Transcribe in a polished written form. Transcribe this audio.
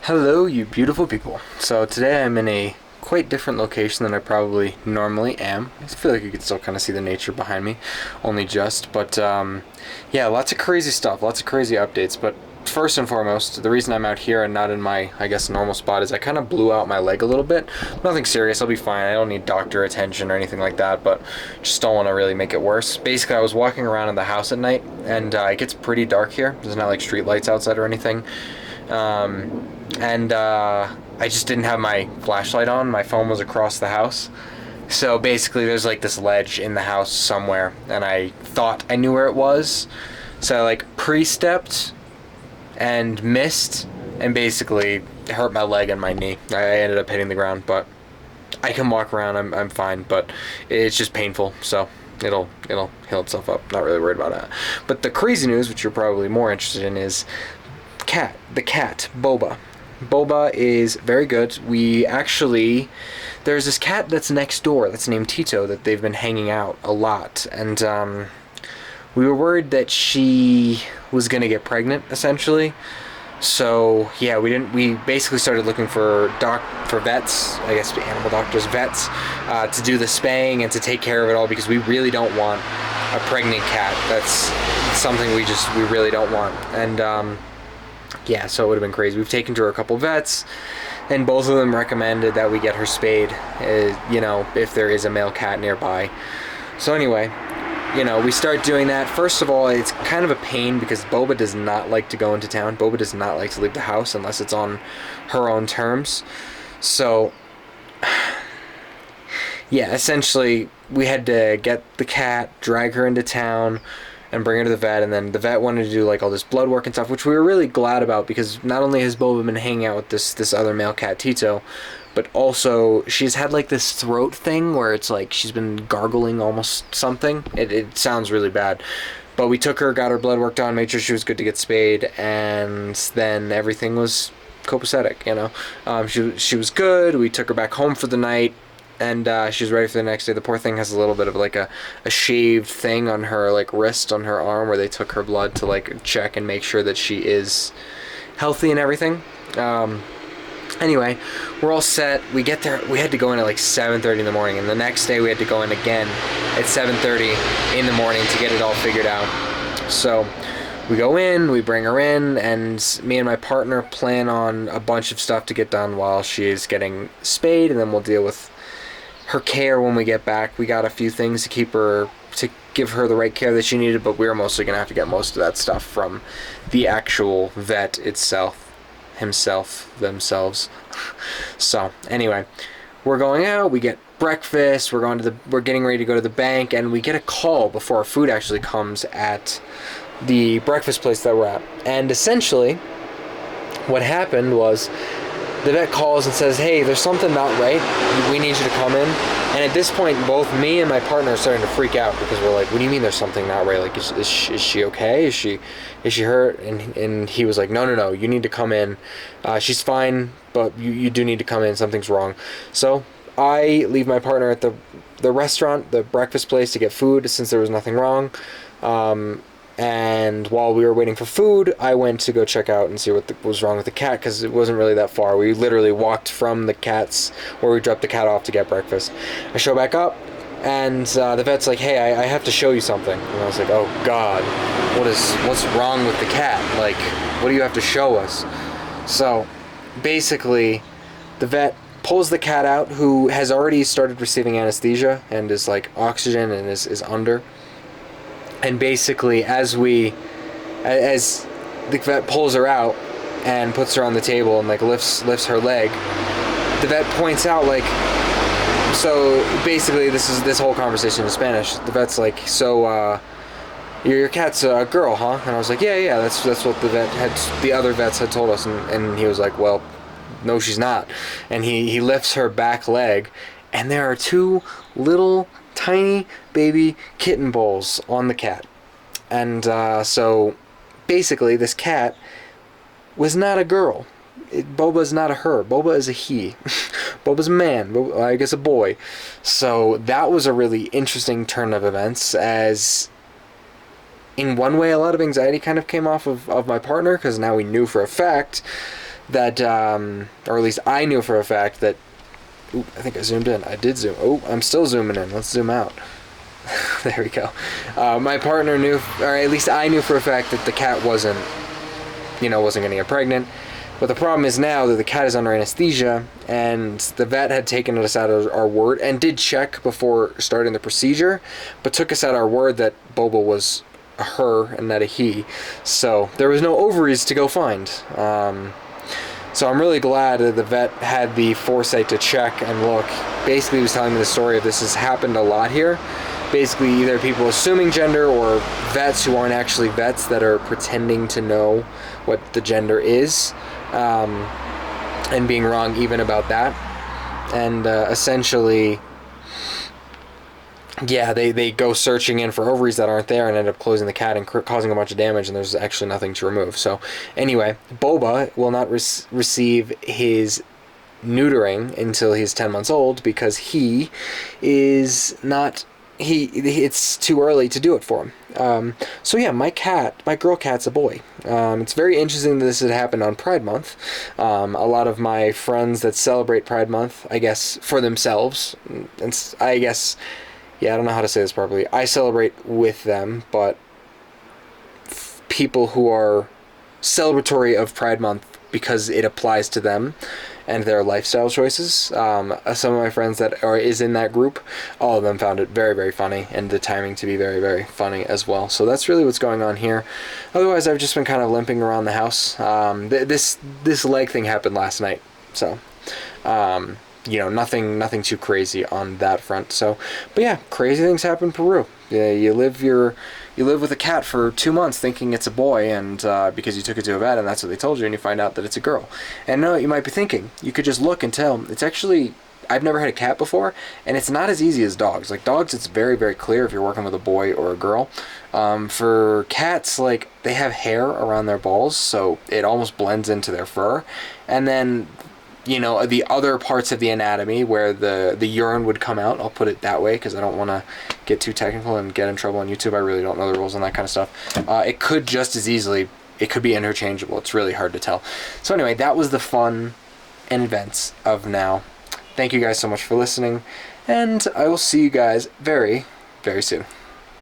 Hello, you beautiful people. So today I'm in a quite different location than I probably normally am. I feel like you can still kind of see the nature behind me, only just. But yeah, lots of crazy stuff, lots of crazy updates. But first and foremost, the reason I'm out here and not in my, I guess, normal spot is I kind of blew out my leg a little bit. Nothing serious, I'll be fine. I don't need doctor attention or anything like that, but just don't want to really make it worse. Basically, I was walking around in the house at night, and it gets pretty dark here. There's not like street lights outside or anything. And I just didn't have my flashlight on. My phone was across the house. So basically there's like this ledge in the house somewhere, and I thought I knew where it was. So I like pre-stepped and missed, and basically hurt my leg and my knee. I ended up hitting the ground, but I can walk around. I'm fine, but it's just painful. So it'll heal itself up. Not really worried about that. But the crazy news, which you're probably more interested in, is the cat, Boba. Boba is very good. There's this cat that's next door that's named Tito that they've been hanging out a lot, and we were worried that she was gonna get pregnant, essentially. So yeah, we basically started looking for vets, I guess animal doctors, vets, to do the spaying and to take care of it all, because we really don't want a pregnant cat. That's something we really don't want. And yeah, so it would have been crazy. We've taken to her a couple vets, and both of them recommended that we get her spayed, if there is a male cat nearby. So anyway, we start doing that. First of all, it's kind of a pain because Boba does not like to go into town. Boba does not like to leave the house unless it's on her own terms. So yeah, essentially we had to get the cat, drag her into town, and bring her to the vet, and then the vet wanted to do like all this blood work and stuff, which we were really glad about, because not only has Boba been hanging out with this other male cat, Tito, but also she's had like this throat thing where it's like she's been gargling almost something. It sounds really bad. But we took her, got her blood work done, made sure she was good to get spayed, and then everything was copacetic, she was good. We took her back home for the night, and she was ready for the next day. The poor thing has a little bit of like a shaved thing on her like wrist on her arm where they took her blood to like check and make sure that she is healthy and everything. Anyway, we're all set. We get there. We had to go in at like 7:30 in the morning, and the next day we had to go in again at 7:30 in the morning to get it all figured out. So we go in, we bring her in, and me and my partner plan on a bunch of stuff to get done while she is getting spayed, and then we'll deal with her care when we get back. We got a few things to give her the right care that she needed, but we're mostly gonna have to get most of that stuff from the actual vet themselves. So anyway, we're going out, we get breakfast, we're getting ready to go to the bank, and we get a call before our food actually comes at the breakfast place that we're at. And essentially what happened was the vet calls and says, hey, there's something not right. We need you to come in. And at this point, both me and my partner are starting to freak out, because we're like, what do you mean there's something not right? Like, is she okay? Is she hurt? And he was like, no, you need to come in. She's fine, but you do need to come in. Something's wrong. So I leave my partner at the restaurant, the breakfast place, to get food, since there was nothing wrong. And while we were waiting for food, I went to go check out and see what was wrong with the cat, because it wasn't really that far. We literally walked from the cat's, where we dropped the cat off, to get breakfast. I show back up, and the vet's like, hey, I have to show you something. And I was like, oh God, what's wrong with the cat? Like, what do you have to show us? So basically the vet pulls the cat out, who has already started receiving anesthesia and is like oxygen and is under. And basically, as the vet pulls her out and puts her on the table and like lifts her leg, the vet points out, like, so basically this whole conversation in Spanish. The vet's like, so your cat's a girl, huh? And I was like, yeah, that's what the other vets had told us. And he was like, well, no, she's not. And he lifts her back leg, and there are two little tiny baby kitten bowls on the cat. And so basically this cat was not a girl. Boba's not a her. Boba is a he. Boba's a man. I guess a boy. So that was a really interesting turn of events, as in one way a lot of anxiety kind of came off of my partner, because now we knew for a fact that, or at least I knew for a fact that. Ooh, I think I zoomed in. I did zoom. Oh, I'm still zooming in. Let's zoom out. There we go. My partner knew, or at least I knew for a fact that the cat wasn't going to get pregnant. But the problem is now that the cat is under anesthesia, and the vet had taken us at our word and did check before starting the procedure, but took us at our word that Boba was a her and not a he. So there was no ovaries to go find. So I'm really glad that the vet had the foresight to check and look. Basically, he was telling me the story of this has happened a lot here. Basically, either people assuming gender or vets who aren't actually vets that are pretending to know what the gender is, and being wrong even about that. And essentially, yeah, they go searching in for ovaries that aren't there and end up closing the cat and causing a bunch of damage, and there's actually nothing to remove. So anyway, Boba will not receive his neutering until he's 10 months old because he is not... it's too early to do it for him. So yeah, my girl cat's a boy. It's very interesting that this had happened on Pride Month. A lot of my friends that celebrate Pride Month, I guess, for themselves, and I guess, yeah, I don't know how to say this properly. I celebrate with them, but people who are celebratory of Pride Month because it applies to them and their lifestyle choices. Some of my friends that is in that group, all of them found it very, very funny, and the timing to be very, very funny as well. So that's really what's going on here. Otherwise, I've just been kind of limping around the house. This leg thing happened last night, so nothing too crazy on that front. So, but yeah, crazy things happen in Peru. Yeah, you live with a cat for 2 months thinking it's a boy, and because you took it to a vet and that's what they told you, and you find out that it's a girl. And no, you might be thinking, you could just look and tell. It's actually, I've never had a cat before, and it's not as easy as dogs. Like dogs, it's very, very clear if you're working with a boy or a girl. For cats, like, they have hair around their balls, so it almost blends into their fur. And then, the other parts of the anatomy where the urine would come out, I'll put it that way because I don't want to get too technical and get in trouble on YouTube. I really don't know the rules on that kind of stuff. It could just as easily, it could be interchangeable. It's really hard to tell. So anyway, that was the fun and events of now. Thank you guys so much for listening, and I will see you guys very, very soon.